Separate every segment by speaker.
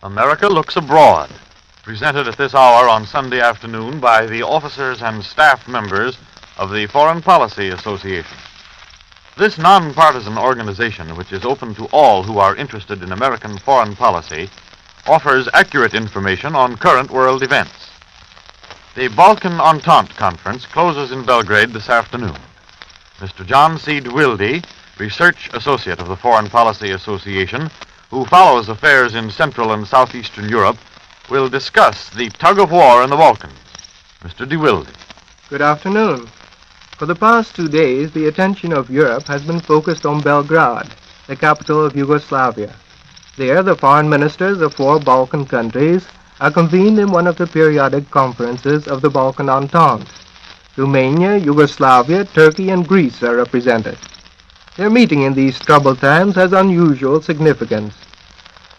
Speaker 1: America Looks Abroad, presented at this hour on Sunday afternoon by the officers and staff members of the Foreign Policy Association. This nonpartisan organization, which is open to all who are interested in American foreign policy, offers accurate information on current world events. The Balkan Entente Conference closes in Belgrade this afternoon. Mr. John C. DeWilde, Research Associate of the Foreign Policy Association, who follows affairs in Central and Southeastern Europe, will discuss the tug of war in the Balkans. Mr. DeWilde.
Speaker 2: Good afternoon. For the past 2 days, the attention of Europe has been focused on Belgrade, the capital of Yugoslavia. There, the foreign ministers of 4 Balkan countries are convened in one of the periodic conferences of the Balkan Entente. Romania, Yugoslavia, Turkey, and Greece are represented. Their meeting in these troubled times has unusual significance.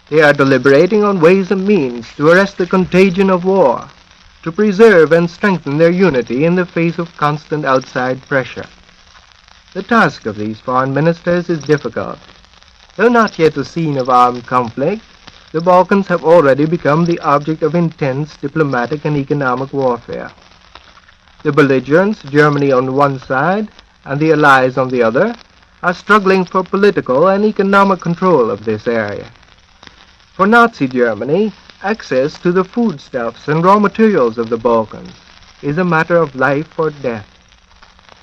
Speaker 2: They are deliberating on ways and means to arrest the contagion of war, to preserve and strengthen their unity in the face of constant outside pressure. The task of these foreign ministers is difficult. Though not yet the scene of armed conflict, the Balkans have already become the object of intense diplomatic and economic warfare. The belligerents, Germany on one side and the Allies on the other, are struggling for political and economic control of this area. For Nazi Germany, access to the foodstuffs and raw materials of the Balkans is a matter of life or death.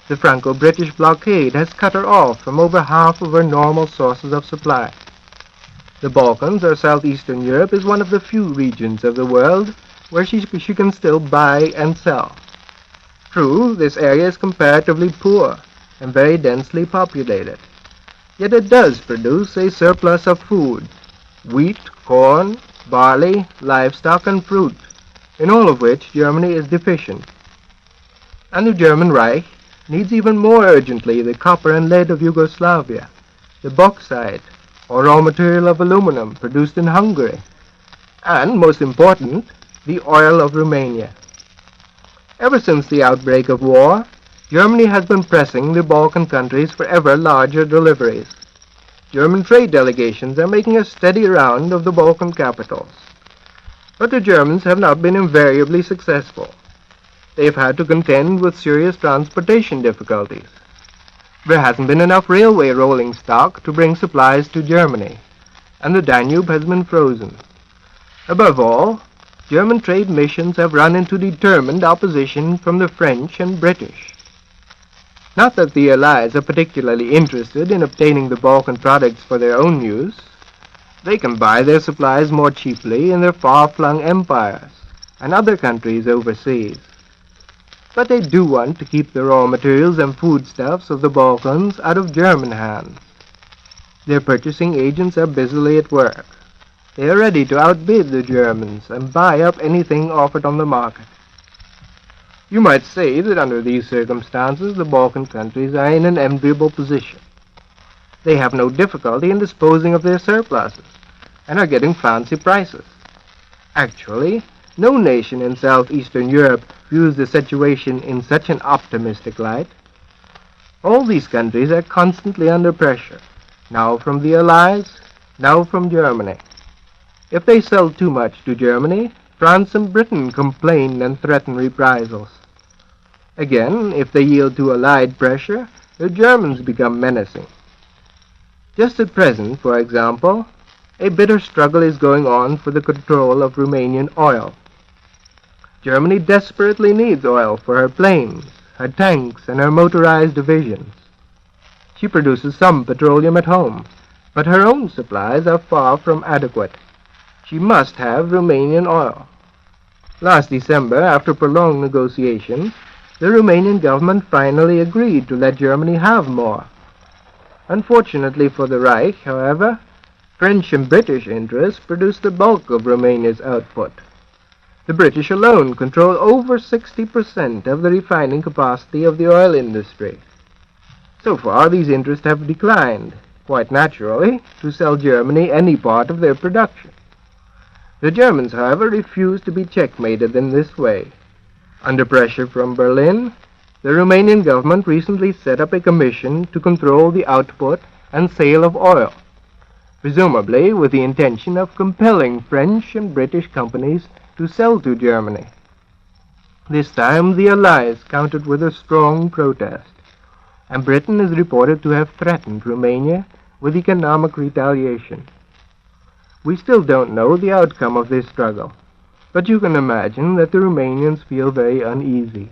Speaker 2: The Franco-British blockade has cut her off from over half of her normal sources of supply. The Balkans, or southeastern Europe, is one of the few regions of the world where she can still buy and sell. True, this area is comparatively poor and very densely populated. Yet it does produce a surplus of food: wheat, corn, barley, livestock, and fruit, in all of which Germany is deficient. And the German Reich needs even more urgently the copper and lead of Yugoslavia, the bauxite, or raw material of aluminum produced in Hungary, and, most important, the oil of Romania. Ever since the outbreak of war, Germany has been pressing the Balkan countries for ever larger deliveries. German trade delegations are making a steady round of the Balkan capitals. But the Germans have not been invariably successful. They have had to contend with serious transportation difficulties. There hasn't been enough railway rolling stock to bring supplies to Germany, and the Danube has been frozen. Above all, German trade missions have run into determined opposition from the French and British. Not that the Allies are particularly interested in obtaining the Balkan products for their own use. They can buy their supplies more cheaply in their far-flung empires and other countries overseas. But they do want to keep the raw materials and foodstuffs of the Balkans out of German hands. Their purchasing agents are busily at work. They are ready to outbid the Germans and buy up anything offered on the market. You might say that under these circumstances, the Balkan countries are in an enviable position. They have no difficulty in disposing of their surpluses and are getting fancy prices. Actually, no nation in southeastern Europe views the situation in such an optimistic light. All these countries are constantly under pressure, now from the Allies, now from Germany. If they sell too much to Germany, France and Britain complain and threaten reprisals. Again, if they yield to Allied pressure, the Germans become menacing. Just at present, for example, a bitter struggle is going on for the control of Romanian oil. Germany desperately needs oil for her planes, her tanks, and her motorized divisions. She produces some petroleum at home, but her own supplies are far from adequate. She must have Romanian oil. Last December, after prolonged negotiations, the Romanian government finally agreed to let Germany have more. Unfortunately for the Reich, however, French and British interests produce the bulk of Romania's output. The British alone control over 60% of the refining capacity of the oil industry. So far, these interests have declined, quite naturally, to sell Germany any part of their production. The Germans, however, refuse to be checkmated in this way. Under pressure from Berlin, the Romanian government recently set up a commission to control the output and sale of oil. presumably with the intention of compelling French and British companies to sell to Germany. This time the Allies countered with a strong protest, and Britain is reported to have threatened Romania with economic retaliation. We still don't know the outcome of this struggle, but you can imagine that the Romanians feel very uneasy.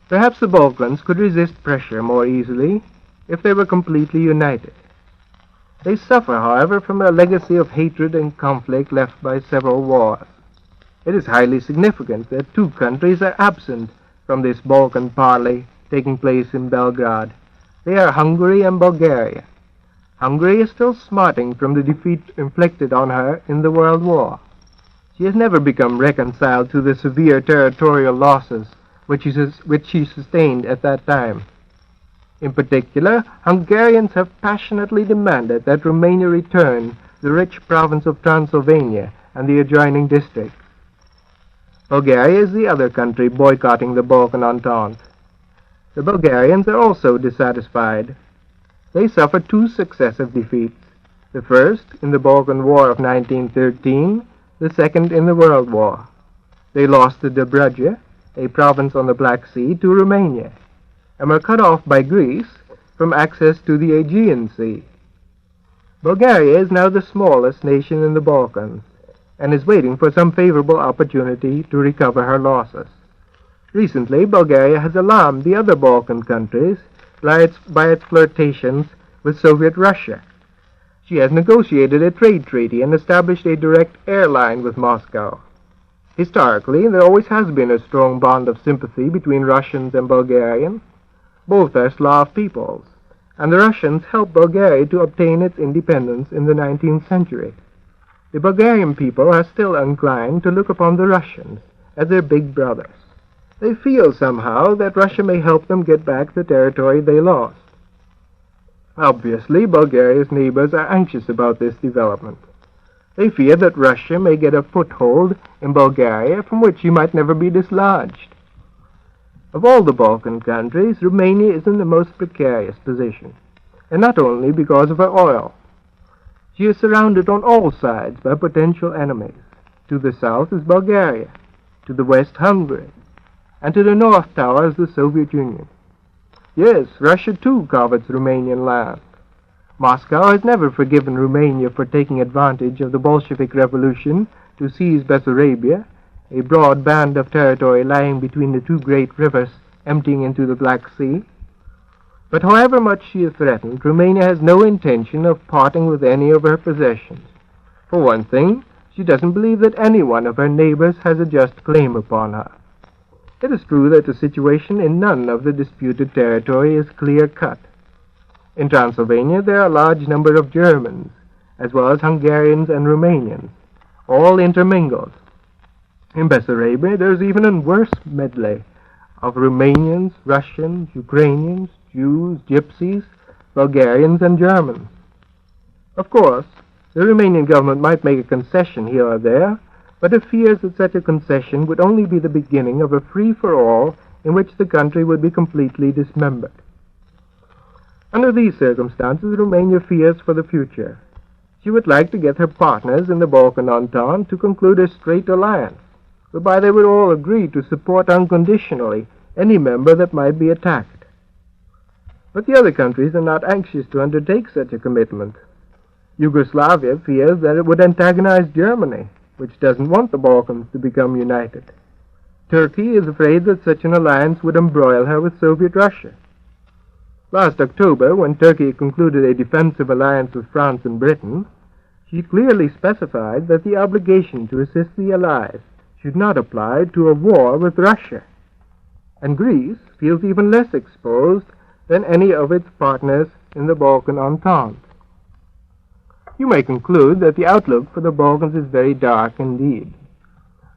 Speaker 2: Perhaps the Balkans could resist pressure more easily if they were completely united. They suffer, however, from a legacy of hatred and conflict left by several wars. It is highly significant that two countries are absent from this Balkan parley taking place in Belgrade. They are Hungary and Bulgaria. Hungary is still smarting from the defeat inflicted on her in the World War. She has never become reconciled to the severe territorial losses which she sustained at that time. In particular, Hungarians have passionately demanded that Romania return the rich province of Transylvania and the adjoining districts. Bulgaria is the other country boycotting the Balkan Entente. The Bulgarians are also dissatisfied. They suffered two successive defeats, the first in the Balkan War of 1913, the second in the World War. They lost the Dobruja, a province on the Black Sea, to Romania, and were cut off by Greece from access to the Aegean Sea. Bulgaria is now the smallest nation in the Balkans, and is waiting for some favorable opportunity to recover her losses. Recently, Bulgaria has alarmed the other Balkan countries by its flirtations with Soviet Russia. She has negotiated a trade treaty and established a direct airline with Moscow. Historically, there always has been a strong bond of sympathy between Russians and Bulgarians. Both are Slav peoples, and the Russians helped Bulgaria to obtain its independence in the 19th century. The Bulgarian people are still inclined to look upon the Russians as their big brothers. They feel somehow that Russia may help them get back the territory they lost. Obviously, Bulgaria's neighbors are anxious about this development. They fear that Russia may get a foothold in Bulgaria from which she might never be dislodged. Of all the Balkan countries, Romania is in the most precarious position, and not only because of her oil. She is surrounded on all sides by potential enemies. To the south is Bulgaria, to the west Hungary, and to the north towers the Soviet Union. Yes, Russia too covets Romanian land. Moscow has never forgiven Romania for taking advantage of the Bolshevik Revolution to seize Bessarabia, a broad band of territory lying between the two great rivers emptying into the Black Sea. But however much she is threatened, Romania has no intention of parting with any of her possessions. For one thing, she doesn't believe that any one of her neighbors has a just claim upon her. It is true that the situation in none of the disputed territory is clear-cut. In Transylvania there are a large number of Germans, as well as Hungarians and Romanians, all intermingled. In Bessarabia there is even a worse medley of Romanians, Russians, Ukrainians, Jews, Gypsies, Bulgarians, and Germans. Of course, the Romanian government might make a concession here or there, but it fears that such a concession would only be the beginning of a free-for-all in which the country would be completely dismembered. Under these circumstances, Romania fears for the future. She would like to get her partners in the Balkan Entente to conclude a straight alliance, whereby they would all agree to support unconditionally any member that might be attacked. But the other countries are not anxious to undertake such a commitment. Yugoslavia fears that it would antagonize Germany, which doesn't want the Balkans to become united. Turkey is afraid that such an alliance would embroil her with Soviet Russia. Last October, when Turkey concluded a defensive alliance with France and Britain, she clearly specified that the obligation to assist the Allies should not apply to a war with Russia. And Greece feels even less exposed than any of its partners in the Balkan Entente. You may conclude that the outlook for the Balkans is very dark indeed.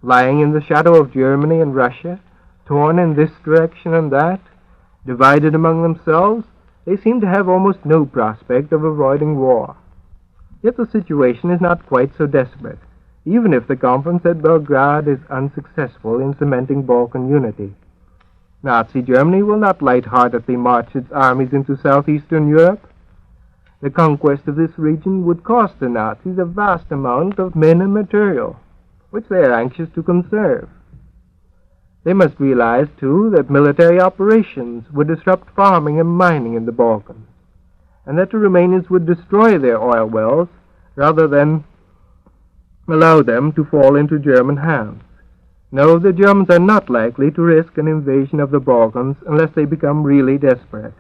Speaker 2: Lying in the shadow of Germany and Russia, torn in this direction and that, divided among themselves, they seem to have almost no prospect of avoiding war. Yet the situation is not quite so desperate, even if the conference at Belgrade is unsuccessful in cementing Balkan unity. Nazi Germany will not lightheartedly march its armies into southeastern Europe. The conquest of this region would cost the Nazis a vast amount of men and material, which they are anxious to conserve. They must realize, too, that military operations would disrupt farming and mining in the Balkans, and that the Romanians would destroy their oil wells rather than allow them to fall into German hands. No, the Germans are not likely to risk an invasion of the Balkans unless they become really desperate.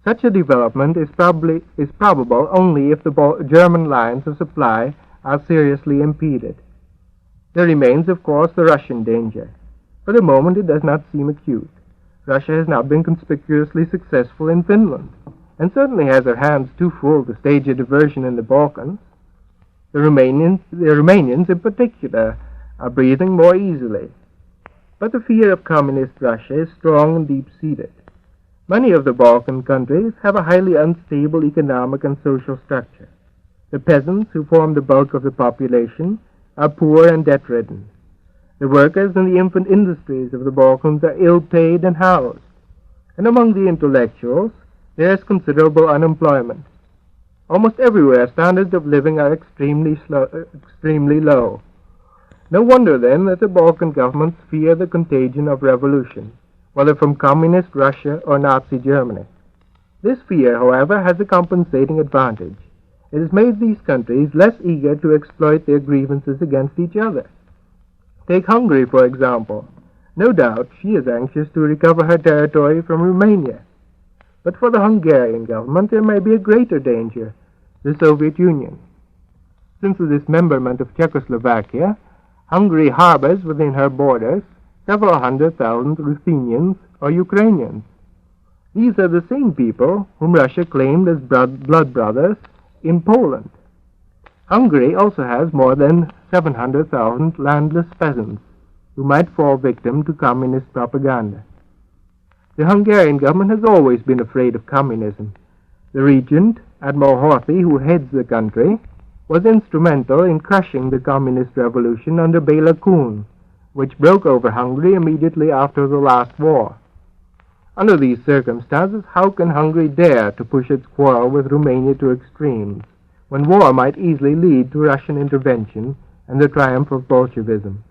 Speaker 2: Such a development is probable only if the German lines of supply are seriously impeded. There remains, of course, the Russian danger. For the moment it does not seem acute. Russia has not been conspicuously successful in Finland, and certainly has her hands too full to stage a diversion in the Balkans. The Romanians in particular are breathing more easily. But the fear of communist Russia is strong and deep-seated. Many of the Balkan countries have a highly unstable economic and social structure. The peasants, who form the bulk of the population, are poor and debt-ridden. The workers in the infant industries of the Balkans are ill-paid and housed. And among the intellectuals, there is considerable unemployment. Almost everywhere standards of living are extremely low. No wonder, then, that the Balkan governments fear the contagion of revolution, whether from communist Russia or Nazi Germany. This fear, however, has a compensating advantage. It has made these countries less eager to exploit their grievances against each other. Take Hungary, for example. No doubt she is anxious to recover her territory from Romania. But for the Hungarian government there may be a greater danger, the Soviet Union. Since the dismemberment of Czechoslovakia, Hungary harbors within her borders several 100,000 Ruthenians or Ukrainians. These are the same people whom Russia claimed as blood brothers in Poland. Hungary also has more than 700,000 landless peasants who might fall victim to communist propaganda. The Hungarian government has always been afraid of communism. The regent, Admiral Horthy, who heads the country, was instrumental in crushing the communist revolution under Bela Kun, which broke over Hungary immediately after the last war. Under these circumstances, how can Hungary dare to push its quarrel with Romania to extremes, when war might easily lead to Russian intervention and the triumph of Bolshevism?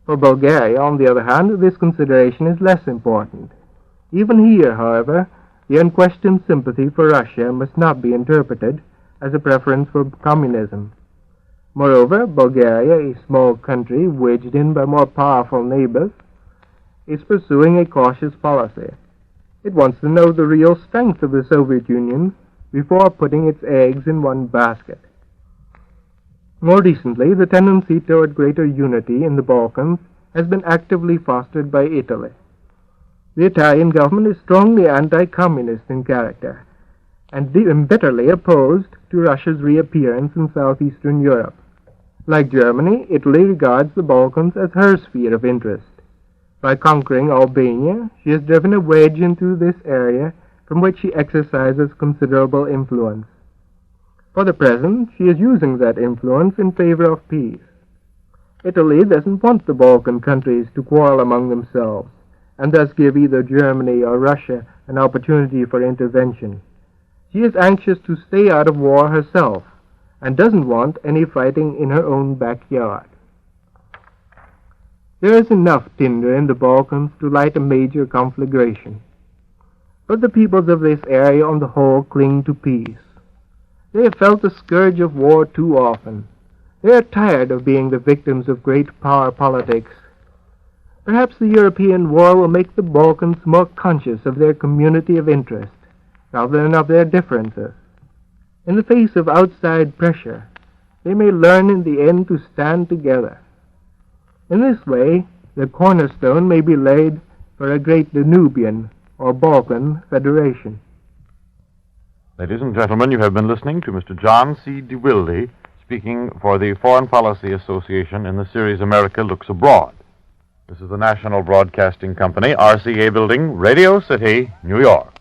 Speaker 2: For Bulgaria, on the other hand, this consideration is less important. Even here, however, the unquestioned sympathy for Russia must not be interpreted as a preference for communism. Moreover, Bulgaria, a small country wedged in by more powerful neighbors, is pursuing a cautious policy. It wants to know the real strength of the Soviet Union before putting its eggs in one basket. More recently, the tendency toward greater unity in the Balkans has been actively fostered by Italy. The Italian government is strongly anti-communist in character, and bitterly opposed to Russia's reappearance in southeastern Europe. Like Germany, Italy regards the Balkans as her sphere of interest. By conquering Albania, she has driven a wedge into this area from which she exercises considerable influence. For the present, she is using that influence in favor of peace. Italy doesn't want the Balkan countries to quarrel among themselves, and thus give either Germany or Russia an opportunity for intervention. She is anxious to stay out of war herself, and doesn't want any fighting in her own backyard. There is enough tinder in the Balkans to light a major conflagration. But the peoples of this area on the whole cling to peace. They have felt the scourge of war too often. They are tired of being the victims of great power politics. Perhaps the European war will make the Balkans more conscious of their community of interest, rather than of their differences. In the face of outside pressure, they may learn in the end to stand together. In this way, the cornerstone may be laid for a great Danubian or Balkan Federation.
Speaker 1: Ladies and gentlemen, you have been listening to Mr. John C. DeWilde speaking for the Foreign Policy Association in the series America Looks Abroad. This is the National Broadcasting Company, RCA Building, Radio City, New York.